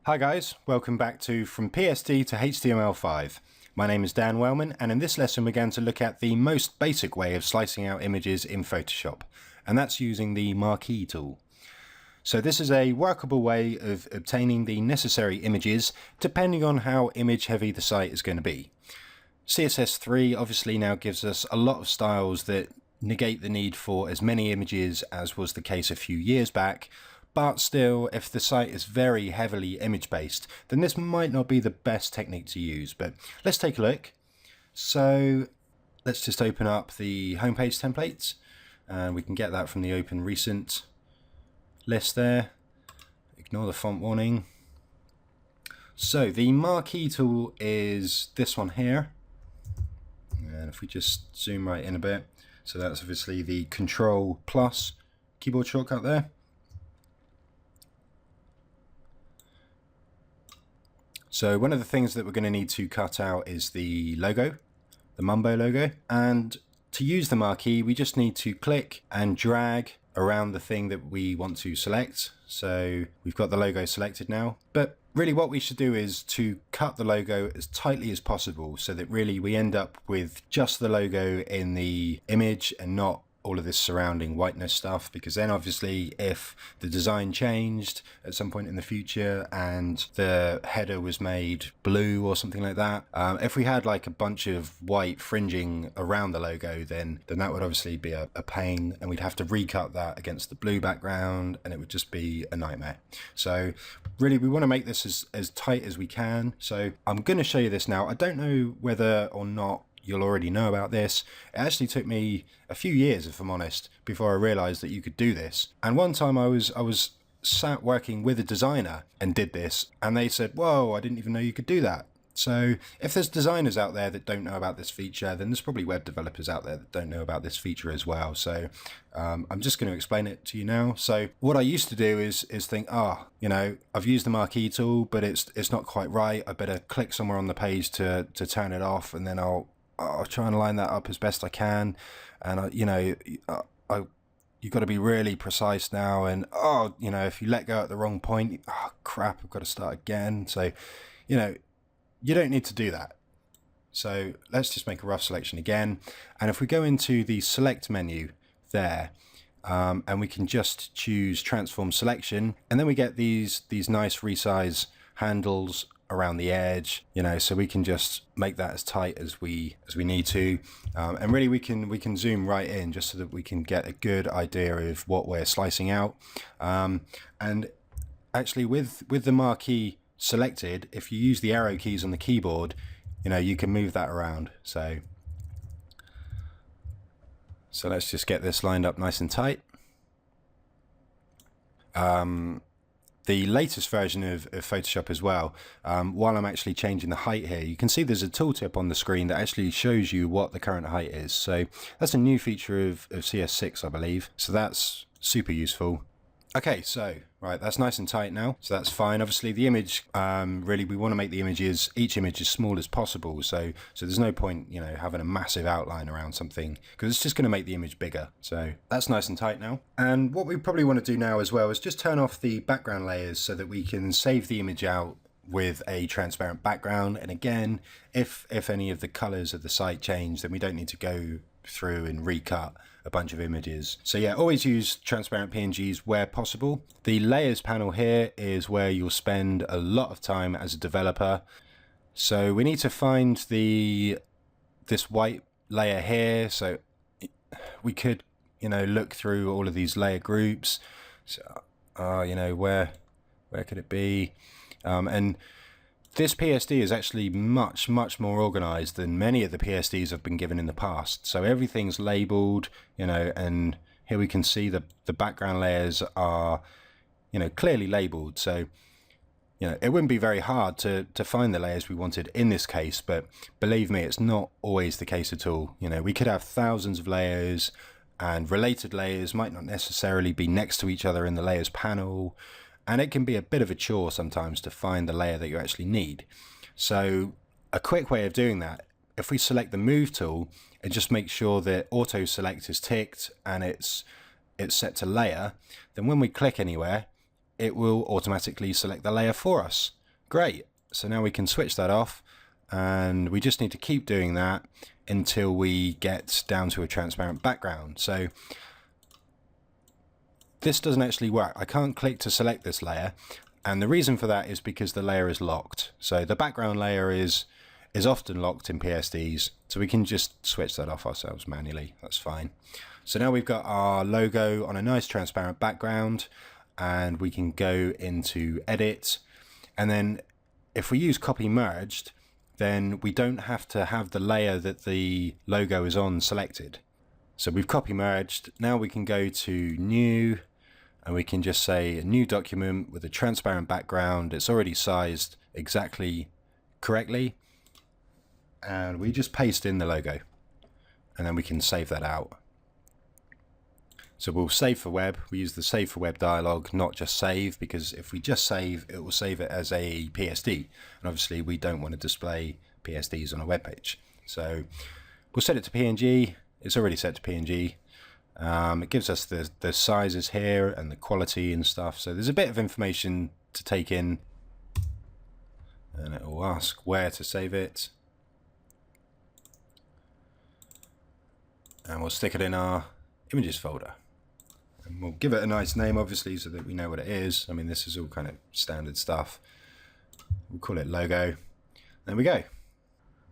Hi guys, welcome back to From PSD to HTML5. My name is Dan Wellman, and in this lesson we're going to look at the most basic way of slicing out images in Photoshop, and that's using the marquee tool. So this is a workable way of obtaining the necessary images depending on how image heavy the site is going to be. CSS3 obviously now gives us a lot of styles that negate the need for as many images as was the case a few years back. But still, if the site is very heavily image-based, then this might not be the best technique to use. But let's take a look. So let's just open up the homepage templates, and we can get that from the Open Recent list there. Ignore the font warning. So the marquee tool is this one here. And if we just zoom right in a bit, so that's obviously the Control Plus keyboard shortcut there. So one of the things that we're going to need to cut out is the logo, the Mumbo logo. And to use the marquee, we just need to click and drag around the thing that we want to select. So we've got the logo selected now. But really what we should do is to cut the logo as tightly as possible so that really we end up with just the logo in the image and not all of this surrounding whiteness stuff, because then obviously if the design changed at some point in the future and the header was made blue or something like that, if we had like a bunch of white fringing around the logo, then that would obviously be a pain, and we'd have to recut that against the blue background and it would just be a nightmare. So really we want to make this as tight as we can. So I'm going to show you this now. I don't know whether or not you'll already know about this. It actually took me a few years, if I'm honest, before I realized that you could do this. And one time I was sat working with a designer and did this, and they said, whoa, I didn't even know you could do that. So if there's designers out there that don't know about this feature, then there's probably web developers out there that don't know about this feature as well. So I'm just going to explain it to you now. So what I used to do is think, you know, I've used the marquee tool, but it's not quite right. I better click somewhere on the page to turn it off, and then I'll try and line that up as best I can. And you've got to be really precise now. And you know, if you let go at the wrong point, crap, I've got to start again. So, you know, you don't need to do that. So let's just make a rough selection again. And if we go into the select menu there, and we can just choose transform selection, and then we get these nice resize handles around the edge, you know, so we can just make that as tight as we need to, and really we can zoom right in just so that we can get a good idea of what we're slicing out. And actually with the marquee selected, if you use the arrow keys on the keyboard, you know, you can move that around. So let's just get this lined up nice and tight. The latest version of Photoshop as well, while I'm actually changing the height here, you can see there's a tooltip on the screen that actually shows you what the current height is. So that's a new feature of CS6, I believe. So that's super useful. Okay, so right, that's nice and tight now, so that's fine. Obviously the image, really we want to make the images, each image as small as possible, so there's no point, you know, having a massive outline around something, because it's just going to make the image bigger. So that's nice and tight now. And what we probably want to do now as well is just turn off the background layers so that we can save the image out with a transparent background. And again, if any of the colors of the site change, then we don't need to go through and recut a bunch of images. So yeah, always use transparent PNGs where possible. The layers panel here is where you'll spend a lot of time as a developer. So we need to find this white layer here. So we could, you know, look through all of these layer groups. So you know, where could it be? And this PSD is actually much more organized than many of the PSDs I've been given in the past. So everything's labeled, you know, and here we can see the background layers are, you know, clearly labeled. So, you know, it wouldn't be very hard to find the layers we wanted in this case, but believe me, it's not always the case at all. You know, we could have thousands of layers, and related layers might not necessarily be next to each other in the layers panel. And it can be a bit of a chore sometimes to find the layer that you actually need. So a quick way of doing that, if we select the move tool and just make sure that auto select is ticked and it's set to layer, then when we click anywhere, it will automatically select the layer for us. Great. So now we can switch that off, and we just need to keep doing that until we get down to a transparent background. So this doesn't actually work. I can't click to select this layer, and the reason for that is because the layer is locked. So the background layer is often locked in PSDs, so we can just switch that off ourselves manually. That's fine. So now we've got our logo on a nice transparent background, and we can go into edit, and then if we use copy merged, then we don't have to have the layer that the logo is on selected. So we've copy merged. Now we can go to new, and we can just say a new document with a transparent background. It's already sized exactly correctly, and we just paste in the logo, and then we can save that out. So we'll save for web. We use the save for web dialog, not just save, because if we just save, it will save it as a PSD. And obviously we don't want to display PSDs on a web page. So we'll set it to PNG. It's already set to PNG. It gives us the sizes here and the quality and stuff. So there's a bit of information to take in, and it will ask where to save it. And we'll stick it in our images folder. And we'll give it a nice name, obviously, so that we know what it is. I mean, this is all kind of standard stuff. We'll call it logo. There we go.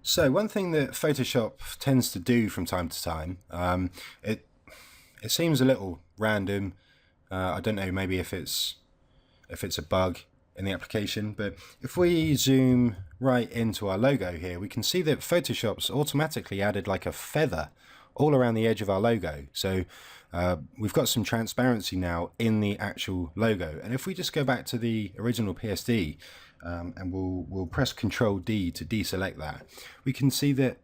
So one thing that Photoshop tends to do from time to time, it seems a little random. I don't know, maybe if it's a bug in the application, but if we zoom right into our logo here, we can see that Photoshop's automatically added like a feather all around the edge of our logo. So we've got some transparency now in the actual logo. And if we just go back to the original PSD, and we'll press Control D to deselect that, we can see that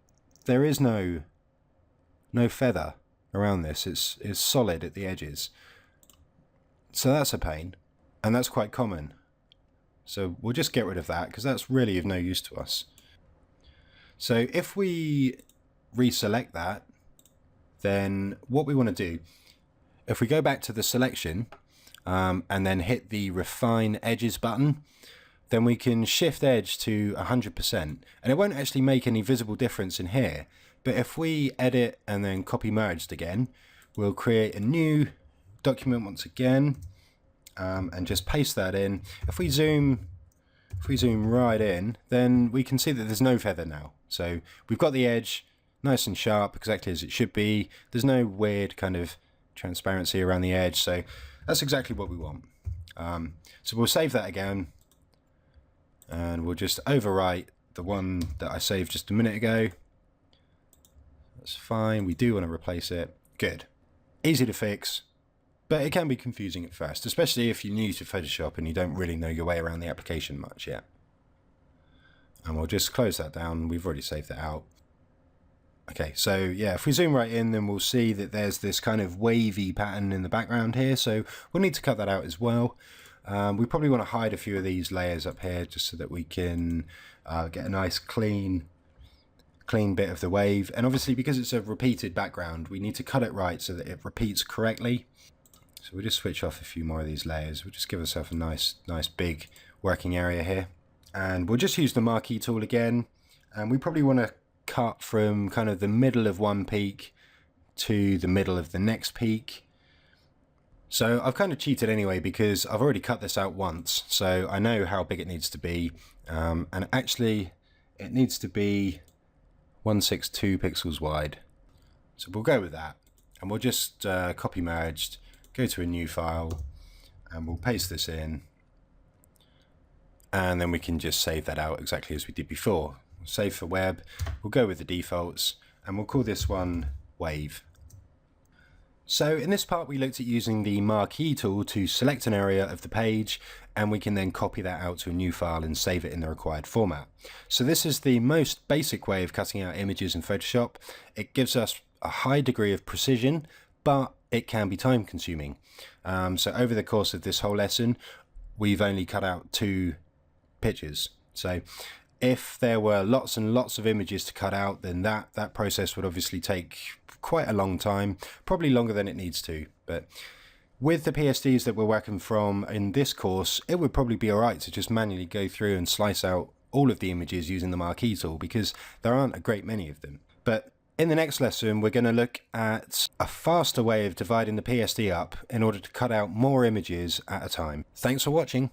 there is no feather around this. It's solid at the edges. So that's a pain, and that's quite common. So we'll just get rid of that, because that's really of no use to us. So if we reselect that, then what we want to do, if we go back to the selection and then hit the Refine Edges button, then we can shift edge to 100%, and it won't actually make any visible difference in here. But if we edit and then copy merged again, we'll create a new document once again, and just paste that in. If we zoom right in, then we can see that there's no feather now. So we've got the edge nice and sharp, exactly as it should be. There's no weird kind of transparency around the edge, so that's exactly what we want. So we'll save that again, and we'll just overwrite the one that I saved just a minute ago. That's fine. We do want to replace it. Good. Easy to fix, but it can be confusing at first, especially if you're new to Photoshop and you don't really know your way around the application much yet. And we'll just close that down. We've already saved that out. Okay, so yeah, if we zoom right in, then we'll see that there's this kind of wavy pattern in the background here, so we'll need to cut that out as well. We probably want to hide a few of these layers up here just so that we can get a nice clean bit of the wave. And obviously, because it's a repeated background, we need to cut it right so that it repeats correctly. So we'll just switch off a few more of these layers. We'll just give ourselves a nice big working area here. And we'll just use the marquee tool again. And we probably want to cut from kind of the middle of one peak to the middle of the next peak. So I've kind of cheated anyway, because I've already cut this out once, so I know how big it needs to be, and actually it needs to be 162 pixels wide. So we'll go with that, and we'll just copy merged, go to a new file, and we'll paste this in, and then we can just save that out exactly as we did before. Save for web, we'll go with the defaults, and we'll call this one wave. So in this part, we looked at using the marquee tool to select an area of the page, and we can then copy that out to a new file and save it in the required format. So this is the most basic way of cutting out images in Photoshop. It gives us a high degree of precision, but it can be time consuming. So over the course of this whole lesson, we've only cut out 2 pictures. So if there were lots and lots of images to cut out, then that process would obviously take quite a long time, probably longer than it needs to. But With the PSDs that we're working from in this course, it would probably be alright to just manually go through and slice out all of the images using the marquee tool, because there aren't a great many of them. But in the next lesson, we're going to look at a faster way of dividing the PSD up in order to cut out more images at a time. Thanks for watching.